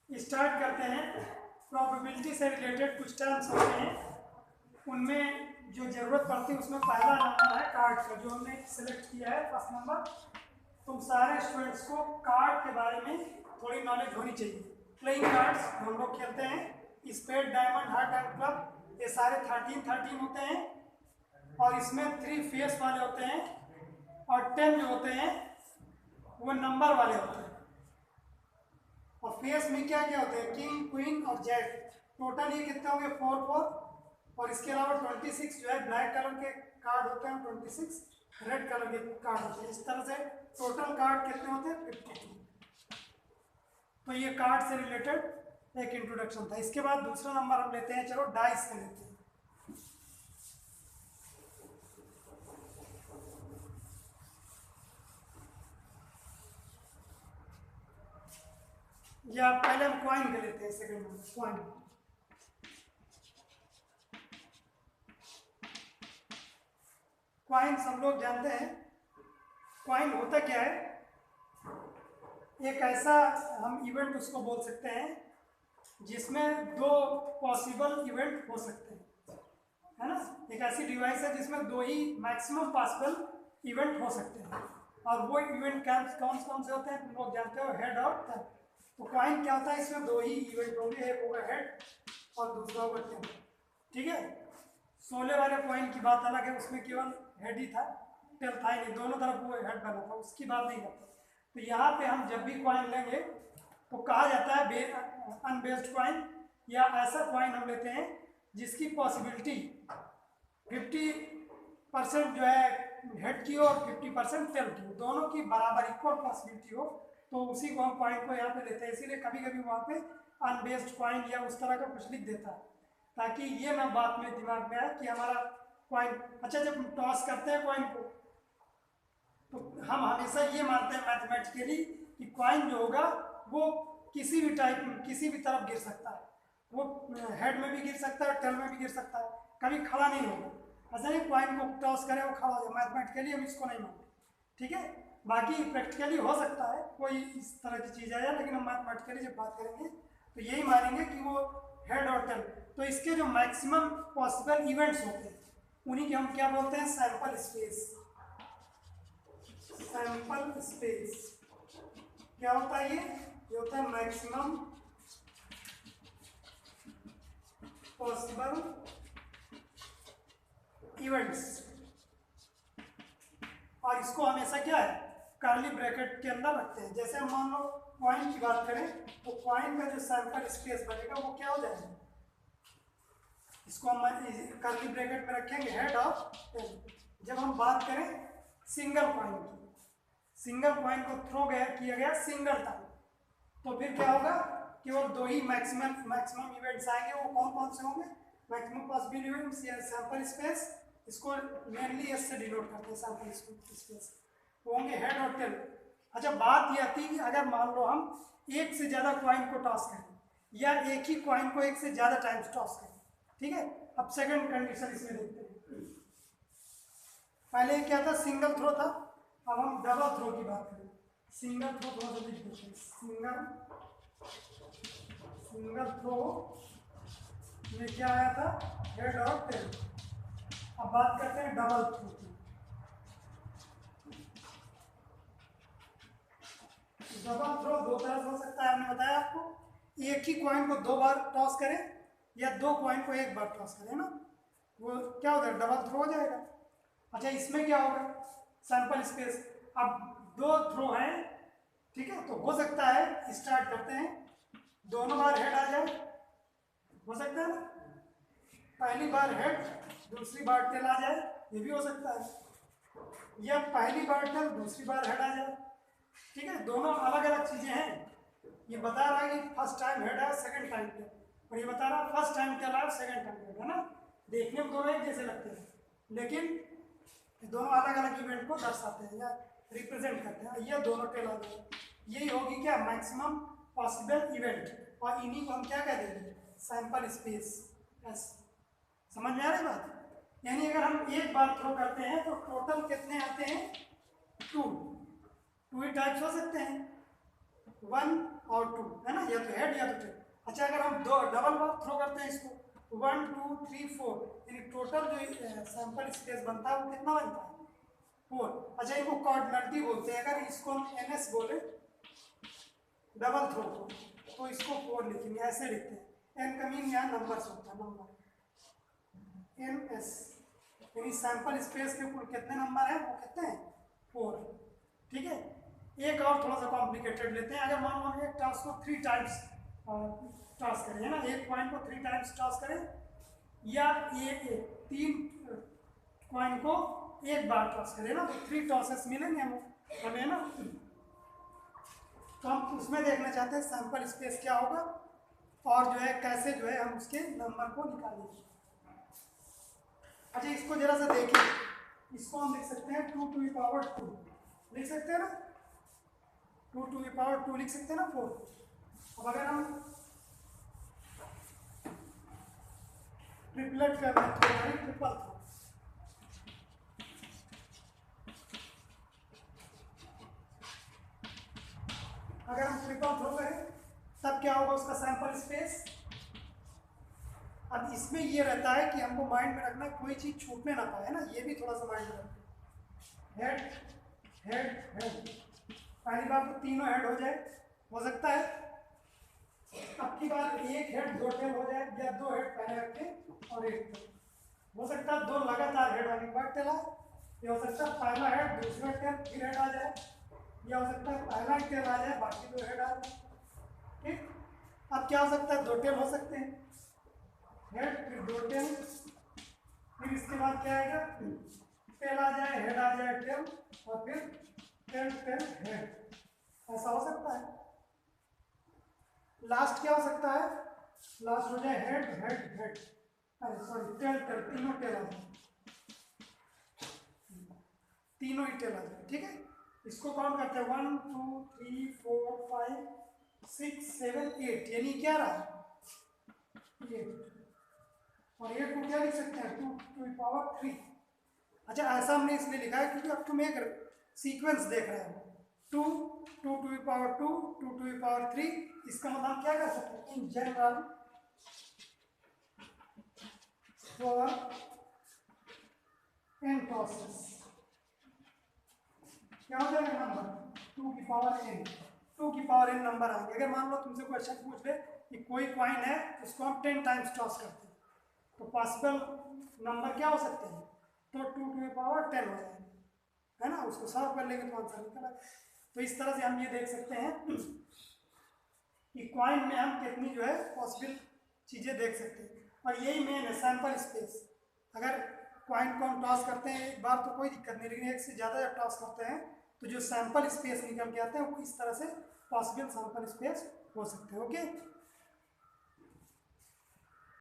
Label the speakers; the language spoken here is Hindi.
Speaker 1: स्टार्ट करते हैं। प्रोबेबिलिटी से रिलेटेड कुछ टर्म्स होते हैं, उनमें जो ज़रूरत पड़ती है उसमें पहला नंबर है कार्ड का, जो हमने सेलेक्ट किया है फर्स्ट नंबर। तुम सारे स्टूडेंट्स को कार्ड के बारे में थोड़ी नॉलेज होनी चाहिए। प्लेइंग कार्ड्स हम लोग खेलते हैं, spade, diamond, heart and club, ये सारे 13 होते हैं और इसमें 3 फेस वाले होते हैं और 10 जो होते हैं वो नंबर वाले होते हैं। और फेस में क्या क्या होते हैं, किंग, क्वीन और जैक। टोटल ये कितने होंगे, 4 और इसके अलावा 26 जो है ब्लैक कलर के कार्ड होते हैं, 26 रेड कलर के कार्ड होते हैं। इस तरह से टोटल कार्ड कितने होते हैं, 52। तो ये कार्ड से रिलेटेड एक इंट्रोडक्शन था। इसके बाद दूसरा नंबर हम लेते हैं, चलो डाइस का लेते हैं। या पहले हम क्वाइन का लेते हैं, सेकंड नंबर क्वाइन। क्वाइन सब लोग जानते हैं। क्वाइन होता क्या है, एक ऐसा हम इवेंट उसको बोल सकते हैं जिसमें 2 पॉसिबल इवेंट हो सकते हैं, है ना। एक ऐसी डिवाइस है जिसमें 2 ही मैक्सिमम पॉसिबल इवेंट हो सकते हैं, और वो इवेंट कौन कौन से होते हैं तुम लोग जानते हो, हेड और टेल। तो क्वाइन क्या होता है, इसमें 2 ही इवेंट होंगे, एक होगा हेड और दूसरा होगा टेल, ठीक है। 16 वाले क्वाइन की बात अलग है, उसमें केवल हेड ही था, टेल था ही नहीं, दोनों तरफ वो हेड बना था, उसकी बात नहीं करते। तो यहाँ पे हम जब भी क्वाइन लेंगे तो कहा जाता है अनबेस्ड क्वाइन, या ऐसा क्वाइन हम लेते हैं जिसकी पॉसिबिलिटी 50% जो है हेड की और 50% टेल की, दोनों की बराबर इक्वल पॉसिबिलिटी हो, तो उसी को हम क्वाइन को यहाँ पे लेते हैं। इसीलिए कभी कभी वहाँ पे अनबेस्ड क्वाइन या उस तरह का कुछ लिख देता है, ताकि ये ना बात में दिमाग में आए कि हमारा क्वाइन, अच्छा जब टॉस करते हैं क्वाइन को तो हम हमेशा ये मानते हैं मैथमेटिकली कि क्वाइन जो होगा वो किसी भी तरफ गिर सकता है, वो हेड में भी गिर सकता है, टेल में भी गिर सकता है, कभी खड़ा नहीं होगा। ऐसा नहीं क्वाइन को टॉस करें वो खड़ा हो जाए, मैथमेटिकली हम इसको नहीं मानते, ठीक है। बाकी प्रैक्टिकली हो सकता है कोई इस तरह की चीज़ आया, लेकिन हम मैथमेटिकली जब बात करेंगे तो यही मानेंगे कि वो हेड और टेल। तो इसके जो मैक्सिमम पॉसिबल इवेंट्स होते हैं उन्हीं के हम क्या बोलते हैं, सैंपल स्पेस। सैंपल स्पेस क्या होता है, ये होता है मैक्सिमम पॉसिबल इवेंट्स। और इसको हमेशा क्या है, कर्ली ब्रैकेट के अंदर रखते हैं। जैसे हम मान लो क्वाइन की बात करें तो क्वाइन का जो सैंपल स्पेस बनेगा वो क्या हो जाएगा, इसको हम कर्ली ब्रैकेट में रखेंगे, हेड और टेल। जब हम बात करें सिंगल क्वाइन की, सिंगल क्वाइन को थ्रो किया गया सिंगल टाइम, तो फिर क्या होगा, केवल 2 ही मैक्सिमम इवेंट्स आएंगे। वो कौन कौन से होंगे, मैक्सिमम पॉसिबल इवेंट्स या सैंपल स्पेस, इसको मेनली एस से डिनोट करते हैं, सैंपल स्पेस, वो होंगे हेड और टेल। अच्छा बात ये आती है कि अगर मान लो हम एक से ज़्यादा क्वाइन को टॉस करें या एक ही क्वाइन को एक से ज़्यादा टाइम्स टॉस करें, ठीक है। अब सेकंड कंडीशन इसमें देखते हैं। पहले क्या था, सिंगल थ्रो था, अब हम डबल थ्रो की बात करें। सिंगल थ्रो थोड़ा सा लिख देते हैं, सिंगल थ्रो में क्या आया था, हेड और टेल। अब बात करते हैं डबल थ्रो की। डबल थ्रो 2 तरह से हो सकता है, हमने बताया आपको, एक ही क्वाइन को 2 बार टॉस करें या 2 क्वाइन को 1 बार टॉस करें ना, वो क्या हो जाएगा, डबल थ्रो हो जाएगा। अच्छा इसमें क्या होगा, सैंपल स्पेस, अब 2 थ्रो हैं, ठीक है, तो हो सकता है स्टार्ट करते हैं, दोनों बार हेड आ जाए, हो सकता है ना, पहली बार हेड दूसरी बार टेल आ जाए, ये भी हो सकता है, या पहली बार टेल दूसरी बार हेड आ जाए, ठीक है। दोनों अलग अलग चीजें हैं, ये बता रहा है कि फर्स्ट टाइम हेड है, सेकंड टाइम टेल, और ये बता रहा है फर्स्ट टाइम टेल है, सेकंड टाइम हेड है ना। देखने में दोनों एक जैसे लगते हैं, लेकिन दोनों अलग अलग इवेंट को दर्शाते हैं या रिप्रेजेंट करते हैं। ये दोनों टेल आ गए, यही होगी क्या, मैक्सिमम पॉसिबल इवेंट, और इन्हीं को हम क्या कह देंगे, सैंपल स्पेस। समझ में आ रही बात, यानी अगर हम एक बार थ्रो करते हैं तो टोटल कितने आते हैं, 2 ही टाइप्स हो सकते हैं, 1 और 2 है ना, या तो हेड या तो टेल। अच्छा अगर हम दो डबल बार थ्रो करते हैं इसको, 1 2 3 4, यानी टोटल जो सैंपल स्पेस बनता है वो कितना बनता है? 4। अच्छा इनको कॉर्डिनलिटी बोलते हैं। अगर इसको हम एन एस बोले डबल थ्रो को, तो इसको 4 लिखेंगे, ऐसे लिखते हैं। एन का मीन यहाँ नंबर्स होता है, नंबर एन एस, यानी सैंपल स्पेस के कुल कितने नंबर हैं? वो कितने हैं? 4। ठीक है। एक और थोड़ा सा कॉम्प्लिकेटेड लेते हैं। अगर मान लो एक टास्क को 3 टाइम्स टॉस करें, है ना, एक कॉइन को 3 टाइम्स टॉस करें, या ये 3 कॉइन को एक बार टॉस करें ना, तो 3 टॉसेस मिलेंगे हमें, है ना। तो हम उसमें देखना चाहते हैं सैंपल स्पेस क्या होगा, और जो है कैसे जो है हम उसके नंबर को निकालेंगे। अच्छा इसको जरा सा देखिए, इसको हम लिख सकते हैं 2 टू द पावर 2, लिख सकते हैं ना, 2 टू द पावर 2 लिख सकते हैं ना 4। अब अगर हम ट्रिपलेट कर रहे हैं तो हमारी ट्रिपल थ्रो, अगर हम ट्रिपल थ्रो करें तब क्या होगा उसका सैंपल स्पेस। अब इसमें ये रहता है कि हमको माइंड में रखना कोई चीज छूटने ना पाए, है ना, ये भी थोड़ा सा माइंड में रखना। हेड हेड हेड, पहली बार तो तीनों हेड हो जाए, हो सकता है। अब की बार एक हेड 2 टेल हो जाए, या 2 हेड पहले रखें और एक टेल, हो सकता है 2 लगातार हेड वाली बार टेल आए, या हो सकता है पहला हेड दूसरा टेल फिर हेड आ जाए, या हो सकता है पहला टेल आ जाए बाकी 2 हेड आ जाए। ठीक। अब क्या हो सकता है? 2 टेल हो सकते हैं, हेड फिर 2 टेल, फिर इसके बाद क्या आएगा? टेल आ जाए, हेड आ जाए, टेल, और फिर टेल टेल हेड, ऐसा हो सकता है। लास्ट क्या हो सकता है? लास्ट हो जाए हेड हेड हेड, अरे सॉरी टेल टेल, तीनों टेल आ जाए, तीनों ही टेल आ जाए। ठीक है, इसको काउंट करते हैं 1 2 3 4 5 6 7 8, यानी क्या रहा? 8। और 8 को क्या लिख सकते हैं? 2 टू द पावर 3। अच्छा ऐसा हमने इसलिए लिखा है क्योंकि अब तुम एक सीक्वेंस देख रहे हो, 2 2 to the power 2 2 to the power 3। इसका मतलब क्या कर सकते हैं? In general for n tosses क्या हो जाएगा नंबर? 2 की पावर n, 2 की पावर n नंबर आएंगे। अगर मान लो तुमसे क्वेश्चन पूछ ले कि कोई कॉइन है उसको हम 10 टाइम्स टॉस करते हैं, तो पॉसिबल नंबर क्या हो सकते हैं? तो 2 टू द पावर 10 हो जाएंगे, है ना, उसको सॉल्व कर लेंगे तो आंसर निकला। तो इस तरह से हम ये देख सकते हैं कि कॉइन में हम कितनी जो है पॉसिबल चीज़ें देख सकते हैं, और यही मेन है सैंपल स्पेस। अगर कॉइन को हम टॉस करते हैं एक बार तो कोई दिक्कत नहीं, लेकिन एक से ज़्यादा जब टॉस करते हैं तो जो सैंपल स्पेस निकल के आते हैं वो इस तरह से पॉसिबल सैंपल स्पेस हो सकते हैं। ओके।